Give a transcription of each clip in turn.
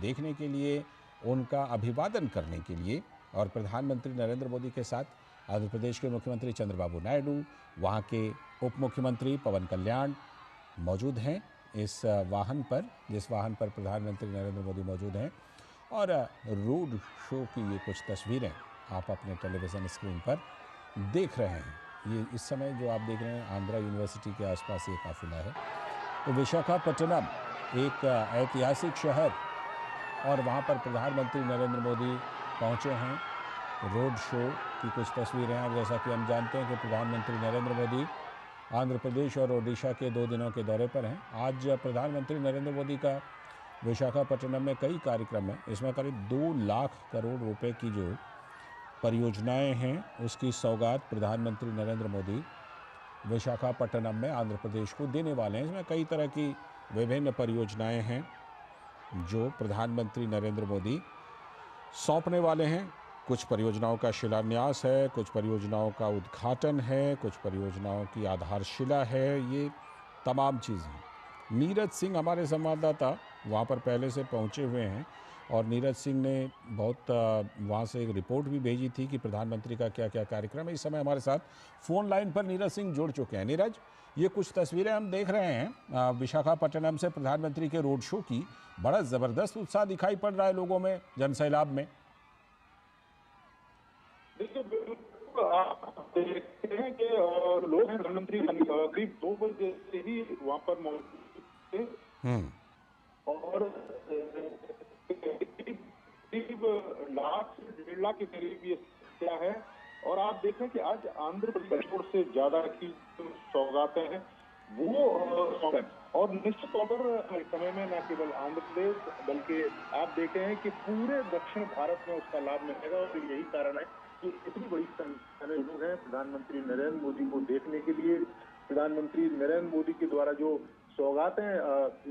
देखने के लिए, उनका अभिवादन करने के लिए। और प्रधानमंत्री नरेंद्र मोदी के साथ आंध्र प्रदेश के मुख्यमंत्री चंद्रबाबू नायडू, वहाँ के उप मुख्यमंत्री पवन कल्याण मौजूद हैं इस वाहन पर, जिस वाहन पर प्रधानमंत्री नरेंद्र मोदी मौजूद हैं। और रोड शो की ये कुछ तस्वीरें आप अपने टेलीविज़न स्क्रीन पर देख रहे हैं। ये इस समय जो आप देख रहे हैं आंध्रा यूनिवर्सिटी के आसपास ये काफिला है। तो विशाखापट्टनम एक ऐतिहासिक शहर, और वहाँ पर प्रधानमंत्री नरेंद्र मोदी पहुँचे हैं। रोड शो की कुछ तस्वीरें हैं। जैसा कि हम जानते हैं कि प्रधानमंत्री नरेंद्र मोदी आंध्र प्रदेश और ओडिशा के 2 दिनों के दौरे पर हैं। आज प्रधानमंत्री नरेंद्र मोदी का विशाखापट्टनम में कई कार्यक्रम हैं। इसमें करीब 2 लाख करोड़ रुपए की जो परियोजनाएं हैं, उसकी सौगात प्रधानमंत्री नरेंद्र मोदी विशाखापट्टनम में आंध्र प्रदेश को देने वाले हैं। इसमें कई तरह की विभिन्न परियोजनाएं हैं जो प्रधानमंत्री नरेंद्र मोदी सौंपने वाले हैं। कुछ परियोजनाओं का शिलान्यास है, कुछ परियोजनाओं का उद्घाटन है, कुछ परियोजनाओं की आधारशिला है, ये तमाम चीज़ें। नीरज सिंह हमारे संवाददाता वहाँ पर पहले से पहुँचे हुए हैं, और नीरज सिंह ने बहुत वहाँ से एक रिपोर्ट भी भेजी थी कि प्रधानमंत्री का क्या क्या कार्यक्रम है। इस समय हमारे साथ फ़ोन लाइन पर नीरज सिंह जुड़ चुके हैं। नीरज, ये कुछ तस्वीरें हम देख रहे हैं विशाखापट्टनम से प्रधानमंत्री के रोड शो की। बड़ा ज़बरदस्त उत्साह दिखाई पड़ रहा है लोगों में, जनसैलाब में। देखिए, बिल्कुल आप देखते हैं कि लोग हैं, प्रधानमंत्री करीब 2 बजे से ही वहाँ पर मौजूद थे, और करीब लाख से 1.5 लाख के करीब ये संख्या है। और आप देखें कि आज आंध्र प्रदेश से ज्यादा की जो सौगातें हैं वो और निश्चित तौर पर समय में न केवल आंध्र प्रदेश बल्कि आप देखे हैं कि पूरे दक्षिण भारत में उसका लाभ मिलेगा। और यही कारण है कि इतनी बड़ी संख्या में लोग हैं प्रधानमंत्री नरेंद्र मोदी को देखने के लिए। प्रधानमंत्री नरेंद्र मोदी के द्वारा जो सौगातें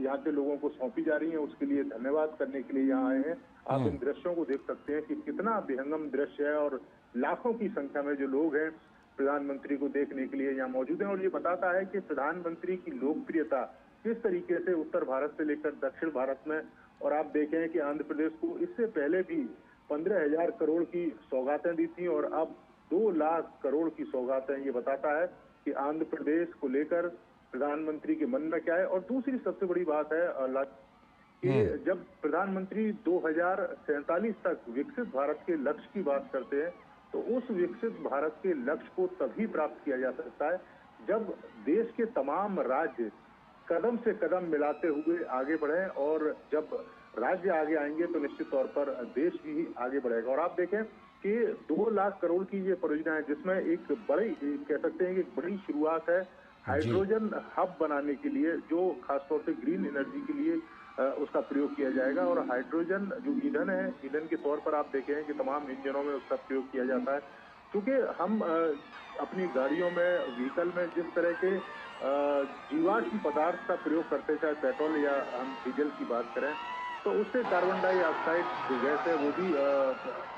यहाँ के लोगों को सौंपी जा रही हैं, उसके लिए धन्यवाद करने के लिए यहाँ आए हैं। आप इन दृश्यों को देख सकते हैं कि कितना विहंगम दृश्य है, और लाखों की संख्या में जो लोग हैं प्रधानमंत्री को देखने के लिए यहाँ मौजूद हैं। और ये बताता है कि प्रधानमंत्री की लोकप्रियता किस तरीके से उत्तर भारत से लेकर दक्षिण भारत में। और आप देखें कि आंध्र प्रदेश को इससे पहले भी 15,000 करोड़ की सौगातें दी थी, और अब 2 लाख करोड़ की सौगातें। ये बताता है कि आंध्र प्रदेश को लेकर प्रधानमंत्री के मन में क्या है। और दूसरी सबसे बड़ी बात है कि जब प्रधानमंत्री 2047 तक विकसित भारत के लक्ष्य की बात करते हैं, तो उस विकसित भारत के लक्ष्य को तभी प्राप्त किया जा सकता है जब देश के तमाम राज्य कदम से कदम मिलाते हुए आगे बढ़े। और जब राज्य आगे आएंगे तो निश्चित तौर पर देश भी आगे बढ़ेगा। और आप देखें कि 2 लाख करोड़ की ये परियोजना है, जिसमें एक बड़ी, कह सकते हैं कि एक बड़ी शुरुआत है हाइड्रोजन हब बनाने के लिए, जो खासतौर से ग्रीन एनर्जी के लिए उसका प्रयोग किया जाएगा। और हाइड्रोजन जो ईंधन है, ईंधन के तौर पर आप देखें कि तमाम इंजनों में उसका प्रयोग किया जाता है। क्योंकि हम अपनी गाड़ियों में, व्हीकल में जिस तरह के जीवाश्म पदार्थ का प्रयोग करते, चाहे पेट्रोल या हम डीजल की बात करें, तो उससे कार्बन डाइऑक्साइड जो गैस है वो भी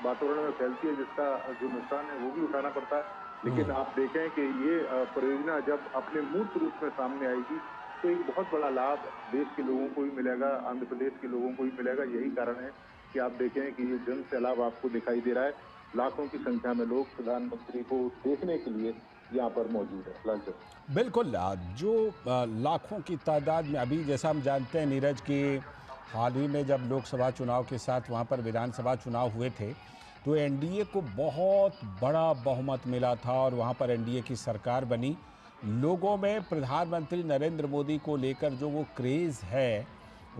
वातावरण में फैलती है, जिसका जो नुकसान है वो भी उठाना पड़ता है। लेकिन आप देखें कि ये परियोजना जब अपने मूर्त रूप में सामने आएगी तो एक बहुत बड़ा लाभ देश के लोगों को भी मिलेगा, आंध्र प्रदेश के लोगों को भी मिलेगा। यही कारण है कि आप देखें कि ये जन सैलाब आपको दिखाई दे रहा है। लाखों की संख्या में लोग प्रधानमंत्री को देखने के लिए यहाँ पर मौजूद है। लालचंद, बिल्कुल, जो लाखों की तादाद में, अभी जैसा हम जानते हैं नीरज की, हाल ही में जब लोकसभा चुनाव के साथ वहाँ पर विधानसभा चुनाव हुए थे, तो एनडीए को बहुत बड़ा बहुमत मिला था और वहाँ पर एनडीए की सरकार बनी। लोगों में प्रधानमंत्री नरेंद्र मोदी को लेकर जो वो क्रेज़ है,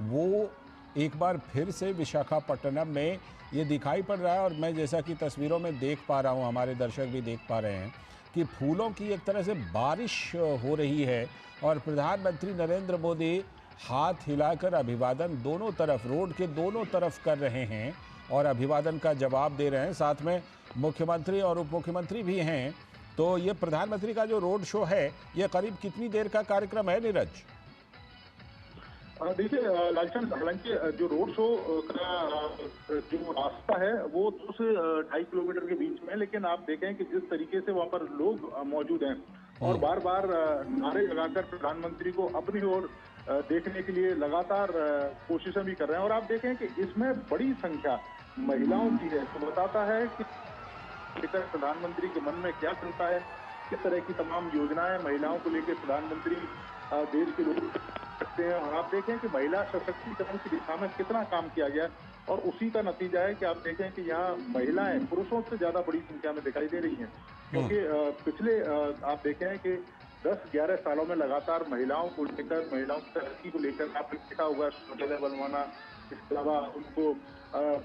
वो एक बार फिर से विशाखापट्टनम में ये दिखाई पड़ रहा है। और मैं जैसा कि तस्वीरों में देख पा रहा हूँ, हमारे दर्शक भी देख पा रहे हैं कि फूलों की एक तरह से बारिश हो रही है, और प्रधानमंत्री नरेंद्र मोदी हाथ हिलाकर अभिवादन दोनों तरफ, रोड के दोनों तरफ कर रहे हैं और अभिवादन का जवाब दे रहे हैं। साथ में मुख्यमंत्री और उप मुख्यमंत्री भी हैं। तो ये प्रधानमंत्री का जो रोड शो है, ये करीब कितनी देर का कार्यक्रम है नीरज? देखिए लालचंद, हालांकि जो रोड शो का जो रास्ता है वो 2 से 2.5 किलोमीटर के बीच में है, लेकिन आप देखें कि जिस तरीके से वहां पर लोग मौजूद हैं और बार बार नारे लगाकर प्रधानमंत्री को अपनी ओर देखने के लिए लगातार कोशिशें भी कर रहे हैं। और आप देखें कि इसमें बड़ी संख्या महिलाओं की है, तो बताता है कि लेकर प्रधानमंत्री के मन में क्या चलता है, किस तरह की तमाम योजनाएं महिलाओं को लेकर प्रधानमंत्री देश के लोग करते हैं। और आप देखें कि महिला सशक्तिकरण की दिशा में कितना काम किया गया है, और उसी का नतीजा है कि आप देखें कि यहाँ महिलाएं पुरुषों से ज्यादा बड़ी संख्या में दिखाई दे रही हैं। क्योंकि पिछले आप देखें कि 10-11 सालों में लगातार महिलाओं को लेकर, महिलाओं की तरक्की को लेकर आपने देखा होगा, शौचालय बनवाना, इसके अलावा उनको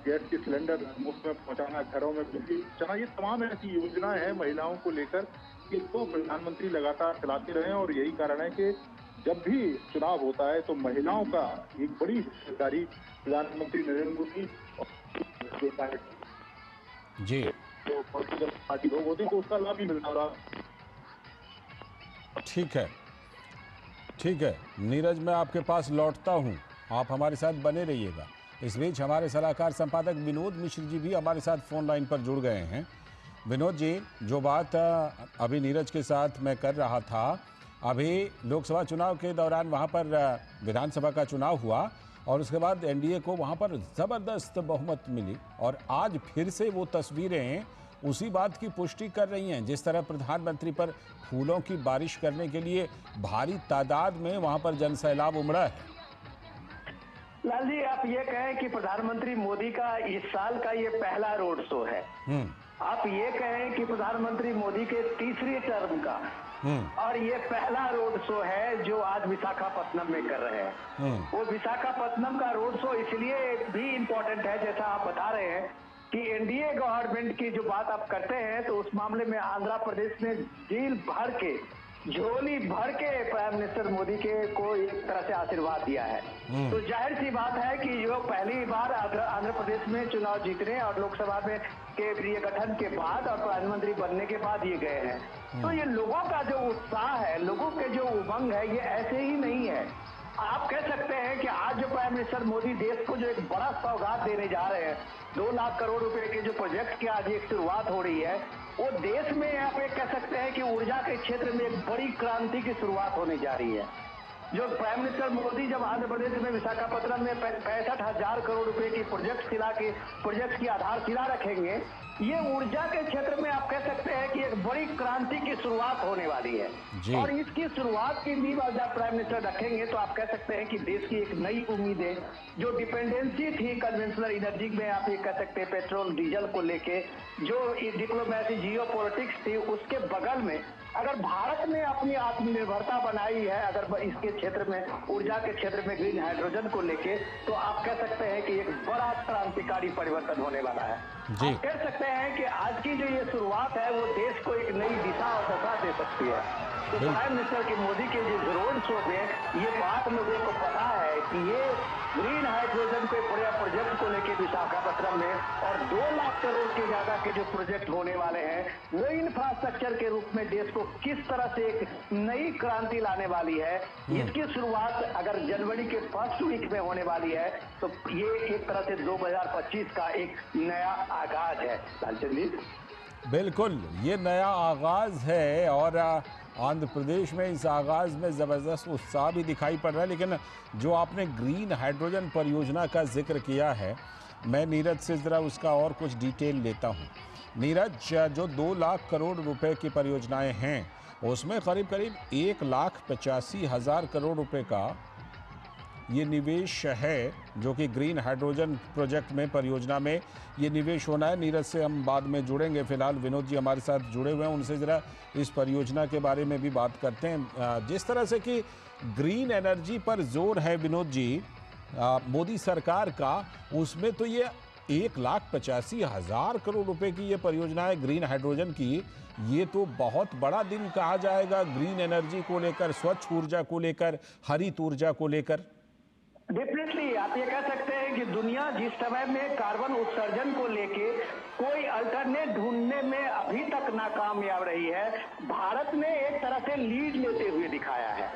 गैस के सिलेंडर मुफ्त में पहुंचाना, घरों में बिजली पहुंचाना, ये तमाम ऐसी योजनाएं हैं महिलाओं को लेकर कि इसको प्रधानमंत्री लगातार चलाते रहे। और यही कारण है कि जब भी चुनाव होता है तो महिलाओं का एक बड़ी हिस्सेदारी प्रधानमंत्री नरेंद्र मोदी और जी जो पॉलिटिकल पार्टी लोग होते हैं तो उसका लाभ भी मिलता रहा। ठीक है, ठीक है नीरज, मैं आपके पास लौटता हूँ, आप हमारे साथ बने रहिएगा। इस बीच हमारे सलाहकार संपादक विनोद मिश्र जी भी हमारे साथ फ़ोन लाइन पर जुड़ गए हैं। विनोद जी, जो बात अभी नीरज के साथ मैं कर रहा था, अभी लोकसभा चुनाव के दौरान वहाँ पर विधानसभा का चुनाव हुआ और उसके बाद एनडीए को वहाँ पर ज़बरदस्त बहुमत मिली, और आज फिर से वो तस्वीरें उसी बात की पुष्टि कर रही हैं। जिस तरह प्रधानमंत्री पर फूलों की बारिश करने के लिए भारी तादाद में वहाँ पर जनसैलाब उमड़ा है। लाल जी, आप ये कहें कि प्रधानमंत्री मोदी का इस साल का ये पहला रोड शो है। आप ये कहें कि प्रधानमंत्री मोदी के तीसरी टर्म का और ये पहला रोड शो है जो आज विशाखापट्टनम में कर रहे हैं। वो विशाखापट्टनम का रोड शो इसलिए भी इम्पोर्टेंट है, जैसा आप बता रहे हैं कि एनडीए गवर्नमेंट की जो बात आप करते हैं, तो उस मामले में आंध्र प्रदेश ने झोली भर के प्राइम मिनिस्टर मोदी के को एक तरह से आशीर्वाद दिया है। तो जाहिर सी बात है कि जो पहली बार आंध्र प्रदेश में चुनाव जीतने और लोकसभा में के गठन के बाद और प्रधानमंत्री बनने के बाद ये गए हैं। तो ये लोगों का जो उत्साह है, लोगों के जो उमंग है, ये ऐसे ही नहीं है। आप कह सकते हैं कि आज जो प्राइम मिनिस्टर मोदी देश को जो एक बड़ा सौगात देने जा रहे हैं, 2 लाख करोड़ रुपए के जो प्रोजेक्ट की आज एक शुरुआत हो रही है, वो देश में आप ये कह सकते हैं कि ऊर्जा के क्षेत्र में एक बड़ी क्रांति की शुरुआत होने जा रही है। जो प्राइम मिनिस्टर मोदी जब आंध्र प्रदेश में विशाखापट्टनम में 65,000 करोड़ रुपए की प्रोजेक्ट की आधारशिला रखेंगे, ये ऊर्जा के क्षेत्र में आप कह सकते हैं कि एक बड़ी क्रांति की शुरुआत होने वाली है। और इसकी शुरुआत की नींव जब प्राइम मिनिस्टर रखेंगे तो आप कह सकते हैं कि देश की एक नई उम्मीदें, जो डिपेंडेंसी थी कन्वेंशनल एनर्जी में, आप ये कह सकते हैं पेट्रोल डीजल को लेके, जो डिप्लोमेसी जियो पॉलिटिक्स थी, उसके बगल में अगर भारत ने अपनी आत्मनिर्भरता बनाई है, अगर इसके क्षेत्र में, ऊर्जा के क्षेत्र में, ग्रीन हाइड्रोजन को लेके, तो आप कह सकते हैं कि एक बड़ा क्रांतिकारी परिवर्तन होने वाला है। आप कह सकते हैं कि आज की जो ये शुरुआत है वो देश को एक नई दिशा और दशा दे सकती है। तो प्राइम मिनिस्टर के मोदी के जिस रोड शो में ये बात लोगों को पता है कि ये ग्रीन हाइड्रोजन के बड़े प्रोजेक्ट को लेके विशाखापट्टनम में और 2 लाख करोड़ के ज्यादा के जो प्रोजेक्ट होने वाले हैं, वो इंफ्रास्ट्रक्चर के रूप में देश को किस तरह से एक नई क्रांति लाने वाली है, इसकी शुरुआत अगर जनवरी के फर्स्ट वीक में होने वाली है, तो ये एक तरह से 2025 का एक नया आगाज है। लालचंद जी, बिल्कुल, ये नया आगाज है और आंध्र प्रदेश में इस आगाज में ज़बरदस्त उत्साह भी दिखाई पड़ रहा है। लेकिन जो आपने ग्रीन हाइड्रोजन परियोजना का जिक्र किया है, मैं नीरज से ज़रा उसका और कुछ डिटेल लेता हूँ। नीरज, जो 2 लाख करोड़ रुपए की परियोजनाएं हैं, उसमें करीब 1,85,000 करोड़ रुपए का ये निवेश है, जो कि ग्रीन हाइड्रोजन प्रोजेक्ट में, परियोजना में ये निवेश होना है। नीरज से हम बाद में जुड़ेंगे, फिलहाल विनोद जी हमारे साथ जुड़े हुए हैं, उनसे ज़रा इस परियोजना के बारे में भी बात करते हैं। जिस तरह से कि ग्रीन एनर्जी पर जोर है विनोद जी मोदी सरकार का, उसमें तो ये 1,85,000 करोड़ रुपए की ये परियोजना है ग्रीन हाइड्रोजन की, ये तो बहुत बड़ा दिन कहा जाएगा ग्रीन एनर्जी को लेकर, स्वच्छ ऊर्जा को लेकर, हरित ऊर्जा को लेकर। डेफिनेटली आप ये कह सकते हैं कि दुनिया जिस समय में कार्बन उत्सर्जन को लेके कोई अल्टरनेट ढूंढने में अभी तक नाकामयाब रही है, भारत ने एक तरह से लीड लेते हुए दिखाया है।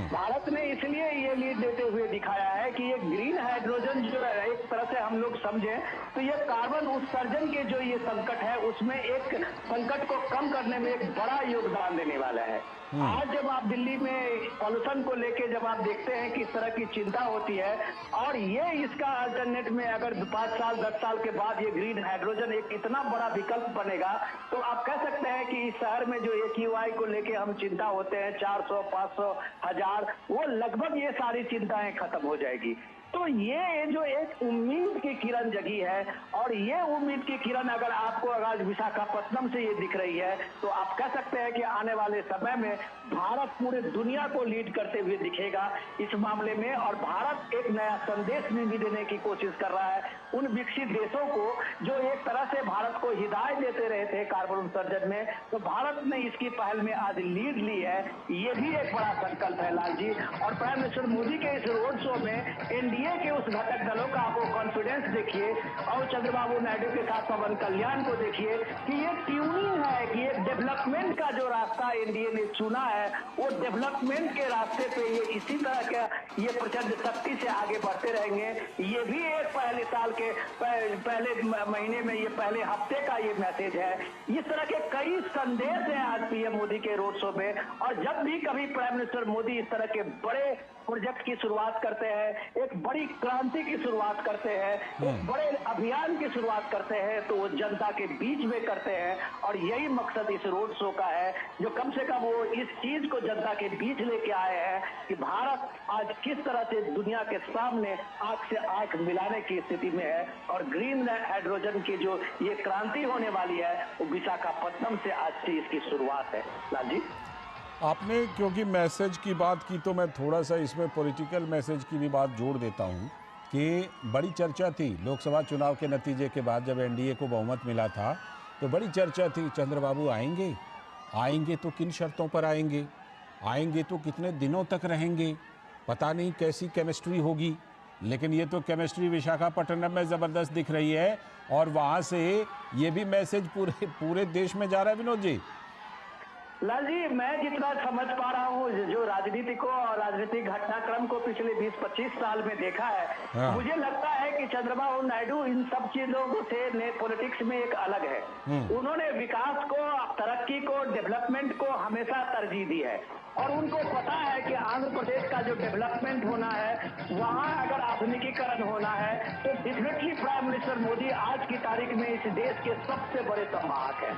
भारत ने इसलिए ये लीड लेते हुए दिखाया है कि ये ग्रीन हाइड्रोजन जो है एक तरह से हम लोग समझें तो ये कार्बन उत्सर्जन के जो ये संकट है उसमें एक संकट को कम करने में एक बड़ा योगदान देने वाला है। आज जब आप दिल्ली में पॉल्यूशन को लेके जब आप देखते हैं कि इस तरह की चिंता होती है और ये इसका अल्टरनेट में अगर 5 साल 10 साल के बाद ये ग्रीन हाइड्रोजन एक इतना बड़ा विकल्प बनेगा तो आप कह सकते हैं कि इस शहर में जो AQI को लेके हम चिंता होते हैं 400, 500, 1000 वो लगभग ये सारी चिंताएं खत्म हो जाएगी। तो ये जो एक उम्मीद की किरण जगी है और ये उम्मीद की किरण अगर आपको आज विशाखापट्टनम से ये दिख रही है तो आप कह सकते हैं कि आने वाले समय में भारत पूरे दुनिया को लीड करते हुए दिखेगा इस मामले में। और भारत एक नया संदेश भी देने की कोशिश कर रहा है उन विकसित देशों को जो एक तरह से भारत को हिदायत देते रहे थे कार्बन उत्सर्जन में, तो भारत ने इसकी पहल में आज लीड ली है। ये भी एक बड़ा संकल्प है लाल जी। और प्राइम मिनिस्टर मोदी के इस रोड शो में एनडीए के उस घटक दलों का आप कॉन्फिडेंस देखिए और चंद्रबाबू नायडू के साथ पवन कल्याण को देखिए कि ये ट्यूनिंग है कि ये डेवलपमेंट का जो रास्ता एनडीए ने चुना है वो डेवलपमेंट के रास्ते पे ये इसी तरह का ये प्रचंड शक्ति से आगे बढ़ते रहेंगे। ये भी एक पहले साल के पहले महीने में ये पहले हफ्ते का ये मैसेज है। इस तरह के कई संदेश हैं आज पीएम मोदी के रोड शो में। और जब भी कभी प्राइम मिनिस्टर मोदी इस तरह के बड़े प्रोजेक्ट की शुरुआत करते हैं, एक बड़ी क्रांति की शुरुआत करते हैं, एक बड़े अभियान की शुरुआत करते हैं तो वो जनता के बीच में करते हैं। और यही मकसद इस रोड शो का है जो कम से कम वो इस चीज को जनता के बीच लेके आए हैं कि भारत आज किस तरह से दुनिया के सामने आंख से आंख मिलाने की स्थिति में है। और ग्रीन हाइड्रोजन की जो ये क्रांति होने वाली है वो विशाखापट्टनम से आज से इसकी शुरुआत है। लाल जी, आपने क्योंकि मैसेज की बात की तो मैं थोड़ा सा इसमें पॉलिटिकल मैसेज की भी बात जोड़ देता हूं कि बड़ी चर्चा थी लोकसभा चुनाव के नतीजे के बाद जब एनडीए को बहुमत मिला था तो बड़ी चर्चा थी चंद्रबाबू आएंगे तो किन शर्तों पर आएंगे तो कितने दिनों तक रहेंगे, पता नहीं कैसी केमिस्ट्री होगी। लेकिन ये तो केमिस्ट्री विशाखापट्टनम में ज़बरदस्त दिख रही है और वहाँ से ये भी मैसेज पूरे देश में जा रहा है। विनोद जी, लाल जी, मैं जितना समझ पा रहा हूँ जो राजनीति को और राजनीतिक घटनाक्रम को पिछले 20-25 साल में देखा है, मुझे लगता है कि चंद्रबाबू नायडू इन सब चीजों से पॉलिटिक्स में एक अलग है। उन्होंने विकास को, तरक्की को, डेवलपमेंट को हमेशा तरजीह दी है और उनको पता है कि आंध्र प्रदेश का जो डेवलपमेंट होना है वहाँ अगर आधुनिकीकरण होना है तो डेफिनेटली प्राइम मिनिस्टर मोदी आज की तारीख में इस देश के सबसे बड़े संवाहक हैं।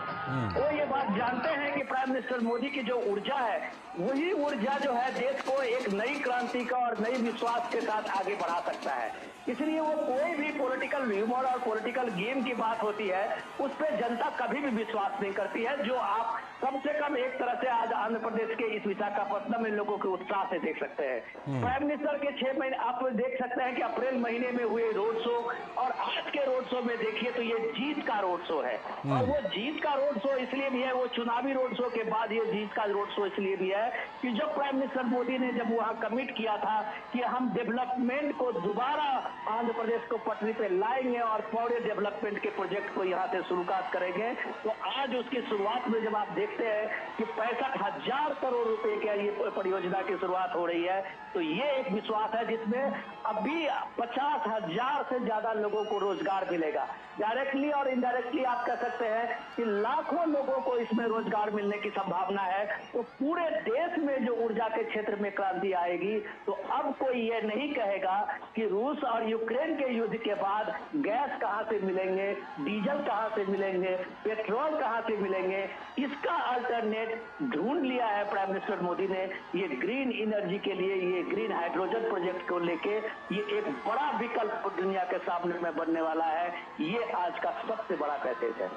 वो ये बात जानते हैं कि प्राइम मिनिस्टर मोदी की जो ऊर्जा है वही ऊर्जा जो है देश को एक नई क्रांति का और नई विश्वास के साथ आगे बढ़ा सकता है। इसलिए वो कोई भी पॉलिटिकल ह्यूमर और पॉलिटिकल गेम की बात होती है उस पर जनता कभी भी विश्वास नहीं करती है, जो आप कम से कम एक तरह से आज आंध्र प्रदेश के इस विशाखापट्टनम में लोगों के उत्साह से देख सकते हैं। प्राइम मिनिस्टर के 6 महीने आप देख सकते हैं कि अप्रैल महीने में हुए रोड शो और आज के रोड शो में देखिए तो ये जीत का रोड शो है। और वो जीत का रोड शो इसलिए भी है, वो चुनावी रोड शो के बाद ये जीत का रोड शो इसलिए भी है कि जब प्राइम मिनिस्टर मोदी ने जब वहां कमिट किया था कि हम डेवलपमेंट को दोबारा आंध्र प्रदेश को पटरी पे लाएंगे और पूरे डेवलपमेंट के प्रोजेक्ट को यहाँ से शुरुआत करेंगे, तो आज उसकी शुरुआत में जब आप देखते हैं कि 65,000 करोड़ रुपए की ये परियोजना की शुरुआत हो रही है तो ये एक विश्वास है जिसमें अभी 50,000 से ज्यादा लोगों को रोजगार मिलेगा। डायरेक्टली और इनडायरेक्टली आप कह सकते हैं कि लाखों लोगों को इसमें रोजगार मिलने की संभावना है। तो पूरे देश में जो ऊर्जा के क्षेत्र में क्रांति आएगी तो अब कोई ये नहीं कहेगा कि रूस और यूक्रेन के युद्ध के बाद गैस कहां से मिलेंगे, डीजल कहां से मिलेंगे, पेट्रोल कहां से मिलेंगे। इसका अल्टरनेट ढूंढ लिया है प्राइम मिनिस्टर मोदी ने। ये ग्रीन एनर्जी के लिए, ये ग्रीन हाइड्रोजन प्रोजेक्ट को लेके ये एक बड़ा विकल्प दुनिया के सामने में बनने वाला है। ये आज का सबसे बड़ा मैसेज है।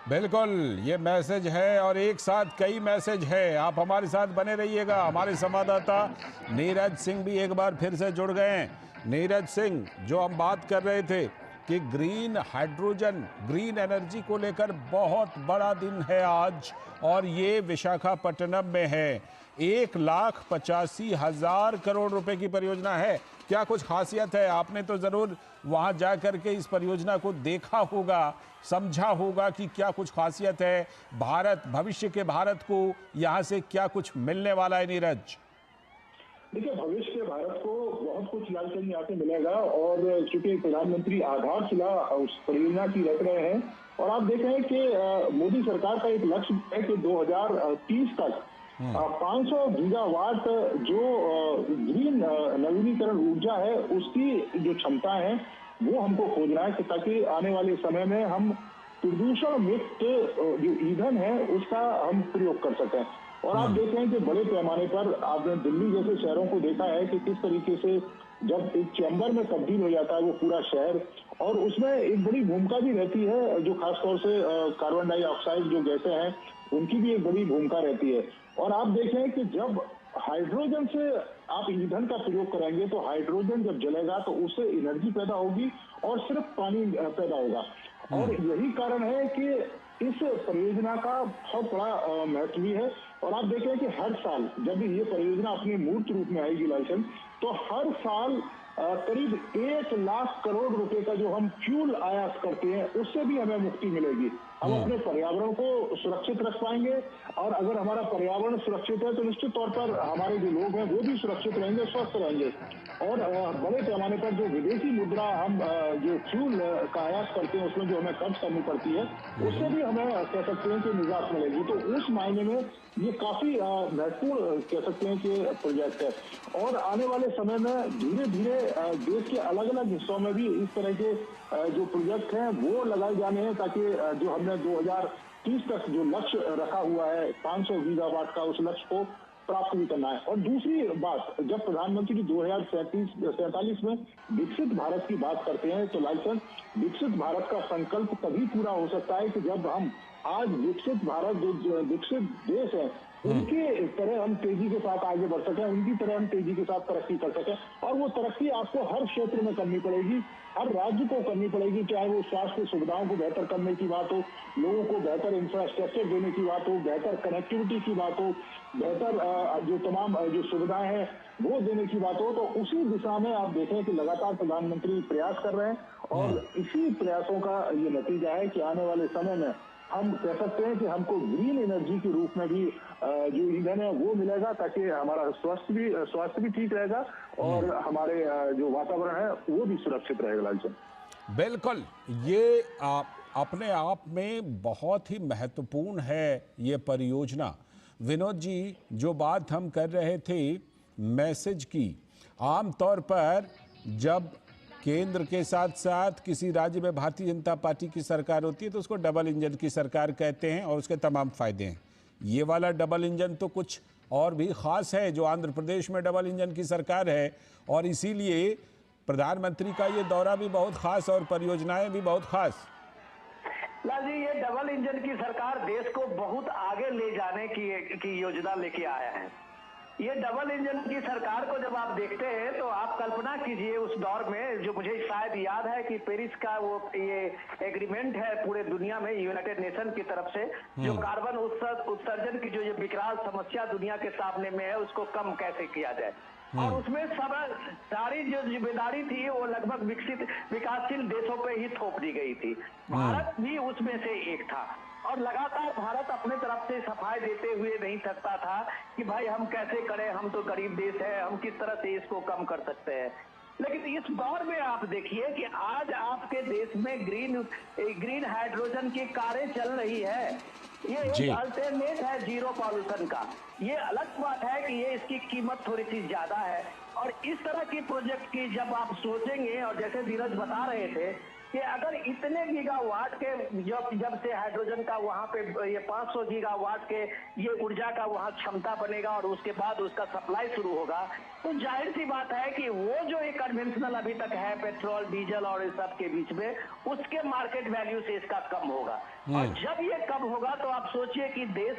बिल्कुल ये मैसेज है और एक साथ कई मैसेज है। आप हमारे साथ बने रहिएगा। हमारे संवाददाता नीरज सिंह भी एक बार फिर से जुड़ गए हैं। नीरज सिंह, जो हम बात कर रहे थे कि ग्रीन हाइड्रोजन, ग्रीन एनर्जी को लेकर बहुत बड़ा दिन है आज और ये विशाखापट्टनम में है। 1,85,000 करोड़ रुपए की परियोजना है। क्या कुछ खासियत है? आपने तो ज़रूर वहाँ जा कर के इस परियोजना को देखा होगा, समझा होगा कि क्या कुछ खासियत है, भारत, भविष्य के भारत को यहाँ से क्या कुछ मिलने वाला है। नीरज, देखिए, भविष्य के भारत को बहुत बहुत कुछ लालचंद यहाँ से मिलेगा। और चूंकि प्रधानमंत्री आधारशिला उस परियोजना की रख रहे हैं, और आप देख रहे हैं कि मोदी सरकार का एक लक्ष्य है कि 2030 तक 500 गीगावाट जो ग्रीन नवीनीकरण ऊर्जा है उसकी जो क्षमता है वो हमको खोजना है, ताकि आने वाले समय में हम प्रदूषण मुक्त जो ईंधन है उसका हम प्रयोग कर सकें। और आप देख रहे हैं कि बड़े पैमाने पर आपने दिल्ली जैसे शहरों को देखा है कि किस तरीके से जब एक चैम्बर में तब्दील हो जाता है वो पूरा शहर, और उसमें एक बड़ी भूमिका भी रहती है जो खासतौर से कार्बन डाइऑक्साइड जो गैसें हैं उनकी भी एक बड़ी भूमिका रहती है। और आप देख रहे हैं कि जब हाइड्रोजन से आप ईंधन का प्रयोग करेंगे तो हाइड्रोजन जब जलेगा तो उससे एनर्जी पैदा होगी और सिर्फ पानी पैदा होगा। और यही कारण है कि इस परियोजना का बहुत बड़ा महत्व भी है। और आप देखें कि हर साल जब ये परियोजना अपने मूर्त रूप में आएगी लालचंद, तो हर साल करीब 1 लाख करोड़ रुपए का जो हम फ्यूल आयात करते हैं उससे भी हमें मुक्ति मिलेगी। हम अपने पर्यावरण को सुरक्षित रख पाएंगे, और अगर हमारा पर्यावरण सुरक्षित है तो निश्चित तौर पर हमारे जो लोग हैं वो भी सुरक्षित रहेंगे, स्वस्थ रहेंगे। और बड़े पैमाने पर जो विदेशी मुद्रा हम जो फ्यूल का आयात करते हैं उसमें जो हमें खर्च करनी पड़ती है उससे भी हमें कह सकते हैं कि निजात मिलेगी। तो उस मायने में ये काफी महत्वपूर्ण कह सकते हैं कि प्रोजेक्ट है। और आने वाले समय में धीरे धीरे देश के अलग अलग हिस्सों में भी इस तरह के जो प्रोजेक्ट हैं वो लगाए जाने हैं, ताकि जो हमने 2030 तक जो लक्ष्य रखा हुआ है 500 गीगावाट का, उस लक्ष्य को प्राप्त भी करना है। और दूसरी बात, जब प्रधानमंत्री 2047 में विकसित भारत की बात करते हैं तो लालचंद, विकसित भारत का संकल्प तभी पूरा हो सकता है कि जब हम आज विकसित भारत जो विकसित देश है उनकी तरह हम तेजी के साथ आगे बढ़ सकें, उनकी तरह हम तेजी के साथ तरक्की कर सकें। और वो तरक्की आपको हर क्षेत्र में करनी पड़ेगी, हर राज्य को करनी पड़ेगी, चाहे वो स्वास्थ्य सुविधाओं को बेहतर करने की बात हो, लोगों को बेहतर इंफ्रास्ट्रक्चर देने की बात हो, बेहतर कनेक्टिविटी की बात हो, बेहतर जो तमाम जो सुविधाएं हैं वो देने की बात हो। तो उसी दिशा में आप देखें कि लगातार प्रधानमंत्री प्रयास कर रहे हैं, और इसी प्रयासों का ये नतीजा है कि आने वाले समय में हम कह सकते हैं कि हमको ग्रीन एनर्जी के रूप में भी जो ईंधन है वो मिलेगा, ताकि हमारा स्वास्थ्य भी ठीक रहेगा और हमारे जो वातावरण है वो भी सुरक्षित रहेगा। लालचंद, बिल्कुल, ये अपने आप में बहुत ही महत्वपूर्ण है ये परियोजना। विनोद जी, जो बात हम कर रहे थे मैसेज की, आमतौर पर जब केंद्र के साथ साथ किसी राज्य में भारतीय जनता पार्टी की सरकार होती है तो उसको डबल इंजन की सरकार कहते हैं और उसके तमाम फायदे हैं। ये वाला डबल इंजन तो कुछ और भी खास है, जो आंध्र प्रदेश में डबल इंजन की सरकार है, और इसीलिए प्रधानमंत्री का ये दौरा भी बहुत खास और परियोजनाएं भी बहुत खास। लाल जी, ये डबल इंजन की सरकार देश को बहुत आगे ले जाने की योजना लेके आया है। ये डबल इंजन की सरकार को जब आप देखते हैं तो आप कल्पना कीजिए उस दौर में, जो मुझे शायद याद है कि पेरिस का वो ये एग्रीमेंट है पूरे दुनिया में यूनाइटेड नेशन की तरफ से, जो कार्बन उत्सर्जन की जो ये विकराल समस्या दुनिया के सामने में है उसको कम कैसे किया जाए। और उसमें सारी जो जिम्मेदारी थी वो लगभग विकासशील देशों पे ही थोप दी गई थी। भारत भी उसमें से एक था, और लगातार भारत अपने तरफ से सफाई देते हुए नहीं थकता था कि भाई हम कैसे करें, हम तो गरीब देश है, हम किस तरह से इसको कम कर सकते हैं। लेकिन इस दौर में आप देखिए कि आज आपके देश में ग्रीन हाइड्रोजन की कारें चल रही है। ये एक अल्टरनेट है जीरो पॉल्यूशन का। ये अलग बात है कि ये इसकी कीमत थोड़ी सी ज्यादा है, और इस तरह की प्रोजेक्ट की जब आप सोचेंगे, और जैसे धीरज बता रहे थे कि अगर इतने गीगावाट के जब से हाइड्रोजन का वहां पे ये 500 गीगावाट के ये ऊर्जा का वहां क्षमता बनेगा और उसके बाद उसका सप्लाई शुरू होगा, तो जाहिर सी बात है कि वो जो एक कन्वेंशनल अभी तक है पेट्रोल डीजल और इस सब के बीच में, उसके मार्केट वैल्यू से इसका कम होगा। और जब ये कम होगा तो आप सोचिए कि देश